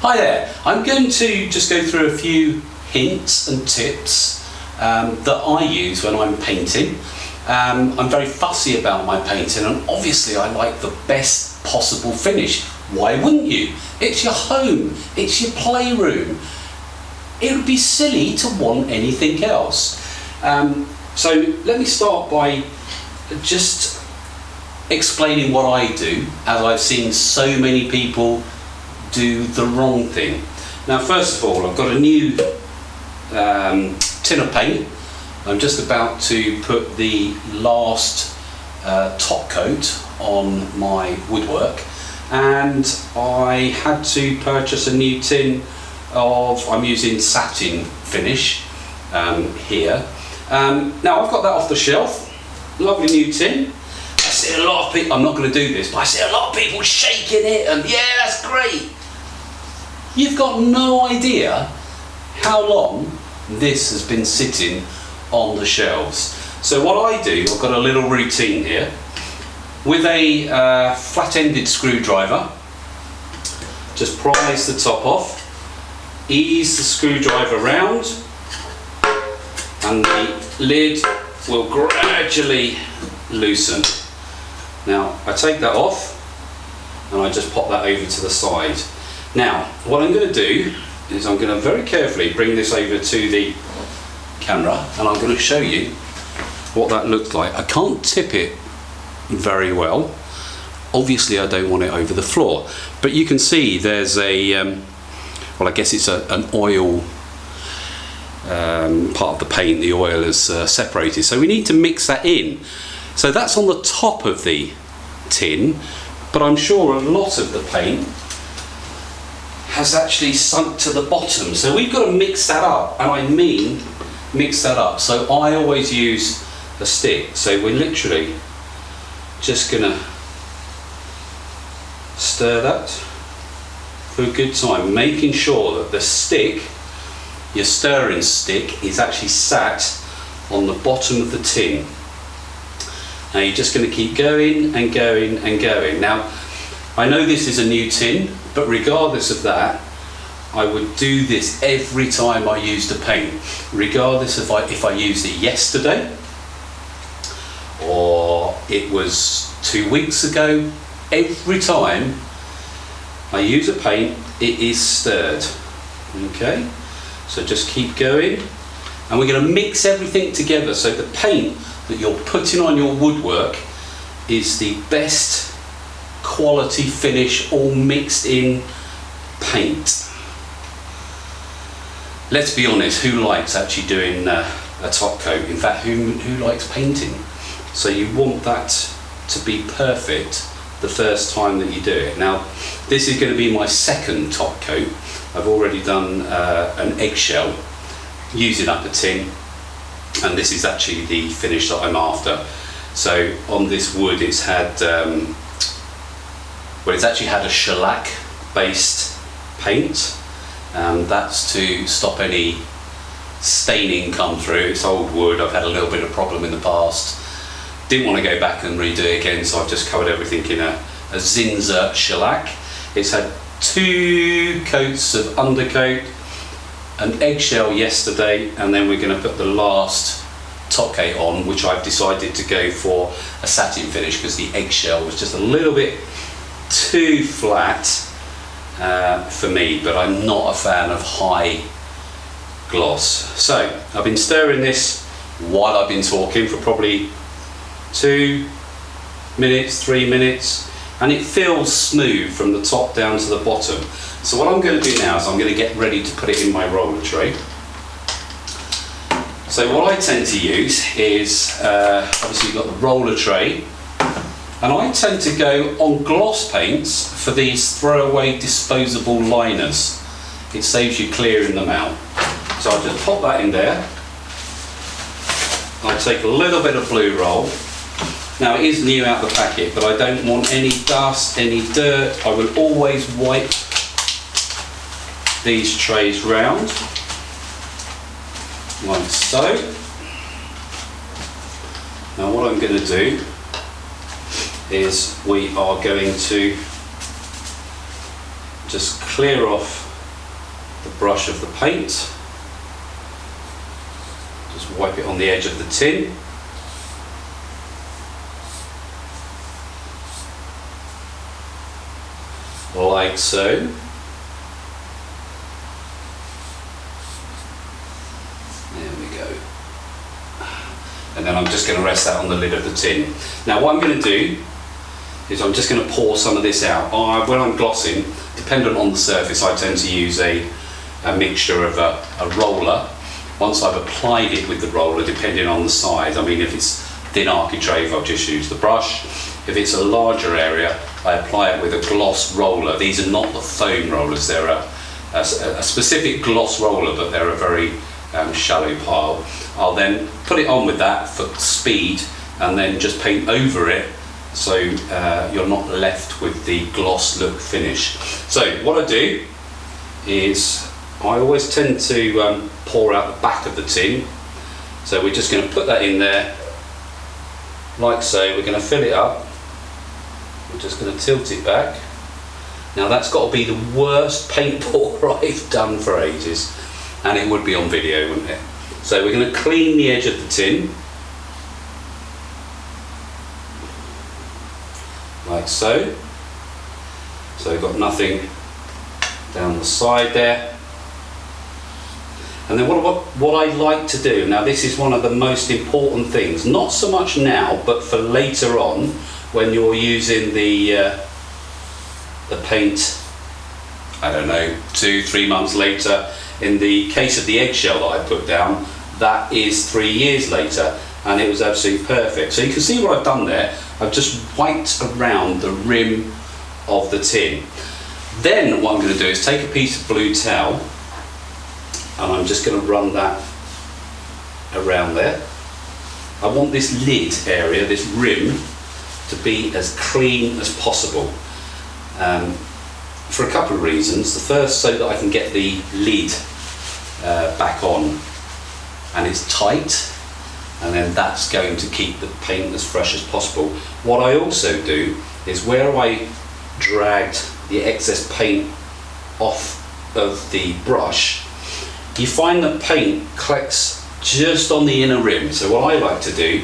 Hi there, I'm going to just go through a few hints and tips that I use when I'm painting. I'm very fussy about my painting, and obviously I like the best possible finish. Why wouldn't you? It's your home, it's your playroom. It would be silly to want anything else. So let me start by just explaining what I do, as I've seen so many people do the wrong thing. Now, first of all, I've got a new tin of paint. I'm just about to put the last top coat on my woodwork, and I had to purchase a new tin of, I'm using satin finish here. Now I've got that off the shelf, lovely new tin. I see a lot of people, I'm not going to do this, but I see a lot of people shaking it and yeah, that's great. You've got no idea how long this has been sitting on the shelves. So what I do, I've got a little routine here. With a flat-ended screwdriver, just prise the top off, ease the screwdriver round, and the lid will gradually loosen. Now I take that off and I just pop that over to the side. Now what I'm going to do is I'm going to very carefully bring this over to the camera, and I'm going to show you what that looks like. I can't tip it very well. Obviously I don't want it over the floor, but you can see there's a well, I guess it's an oil part of the paint. The oil is separated, so we need to mix that in. So that's on the top of the tin, but I'm sure a lot of the paint has actually sunk to the bottom, so we've got to mix that up, and I mean mix that up. So I always use a stick, so we're literally just gonna stir that for a good time, making sure that the stick, your stirring stick, is actually sat on the bottom of the tin. Now you're just going to keep going and going and going. Now I know this is a new tin, but regardless of that, I would do this every time I used a paint, regardless if I used it yesterday or it was 2 weeks ago. Every time I use a paint, it is stirred. Okay, so just keep going, and we're going to mix everything together so the paint that you're putting on your woodwork is the best quality finish, all mixed in paint. Let's be honest, who likes actually doing a top coat? In fact, who likes painting? So you want that to be perfect the first time that you do it. Now this is going to be my second top coat. I've already done an eggshell using up a tin, and this is actually the finish that I'm after. So on this wood it's had well, it's actually had a shellac based paint. That's to stop any staining come through. It's old wood, I've had a little bit of problem in the past. Didn't want to go back and redo it again, so I've just covered everything in a Zinza shellac. It's had 2 coats of undercoat, an eggshell yesterday, and then we're going to put the last top coat on, which I've decided to go for a satin finish because the eggshell was just a little bit too flat for me, but I'm not a fan of high gloss. So I've been stirring this while I've been talking for probably 2 minutes, 3 minutes, and it feels smooth from the top down to the bottom. So what I'm going to do now is I'm going to get ready to put it in my roller tray. So what I tend to use is, obviously you've got the roller tray, and I tend to go on gloss paints for these throwaway disposable liners. It saves you clearing them out. So I'll just pop that in there. I'll take a little bit of blue roll. Now it is new out the packet, but I don't want any dust, any dirt. I will always wipe these trays round, like so. Now what I'm going to do is we are going to just clear off brush of the paint. Just wipe it on the edge of the tin. Like so. There we go. And then I'm just going to rest that on the lid of the tin. Now what I'm going to do is I'm just going to pour some of this out. When I'm glossing, dependent on the surface, I tend to use a mixture of a roller. Once I've applied it with the roller, depending on the size, I mean if it's thin architrave, I'll just use the brush. If it's a larger area, I apply it with a gloss roller. These are not the foam rollers, they're a specific gloss roller, but they're a very shallow pile. I'll then put it on with that for speed and then just paint over it so you're not left with the gloss look finish. So what I do is I always tend to pour out the back of the tin. So we're just going to put that in there like so. We're going to fill it up. We're just going to tilt it back. Now that's got to be the worst paint pour I've done for ages, and it would be on video, wouldn't it? So we're going to clean the edge of the tin, like so. So we've got nothing down the side there. And then what I like to do, now this is one of the most important things, not so much now, but for later on, when you're using the paint, I don't know, 2-3 months later. In the case of the eggshell that I put down, that is 3 years later, and it was absolutely perfect. So you can see what I've done there. I've just wiped around the rim of the tin. Then what I'm going to do is take a piece of blue towel, and I'm just going to run that around there. I want this lid area, this rim, to be as clean as possible, for a couple of reasons. The first, so that I can get the lid back on and it's tight, and then that's going to keep the paint as fresh as possible. What I also do is where I dragged the excess paint off of the brush, you find that paint collects just on the inner rim. So what I like to do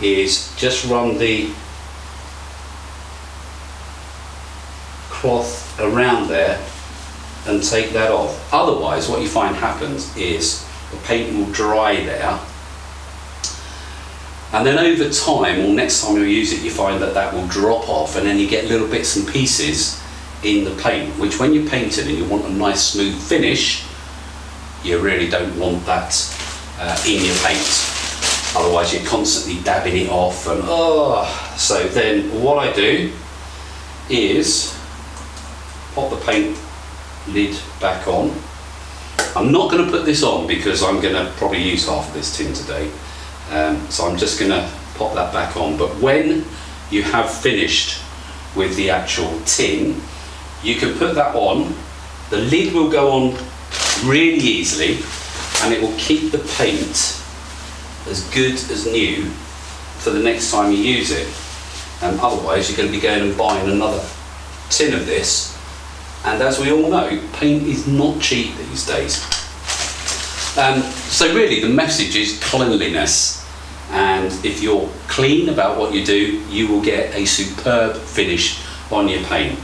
is just run the cloth around there and take that off. Otherwise what you find happens is the paint will dry there, and then over time, or next time you use it, you find that that will drop off, and then you get little bits and pieces in the paint, which when you're painting and you want a nice smooth finish, you really don't want that in your paint. Otherwise you're constantly dabbing it off, and so then what I do is pop the paint lid back on. I'm not going to put this on because I'm going to probably use half of this tin today, so I'm just going to pop that back on. But when you have finished with the actual tin, you can put that on. The lid will go on really easily, and it will keep the paint as good as new for the next time you use it. Otherwise you're going to be going and buying another tin of this, and as we all know, paint is not cheap these days. So really the message is cleanliness, and if you're clean about what you do, you will get a superb finish on your paint.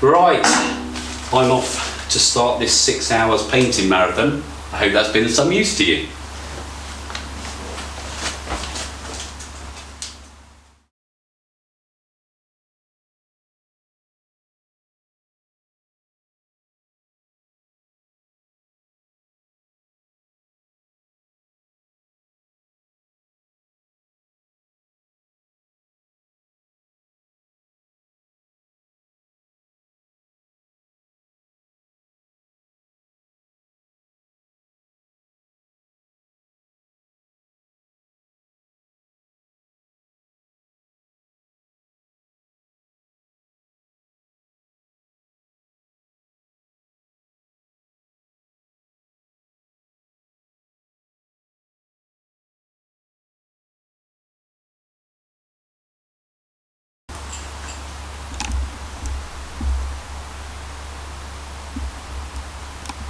Right, I'm off to start this 6 hours painting marathon. I hope that's been of some use to you.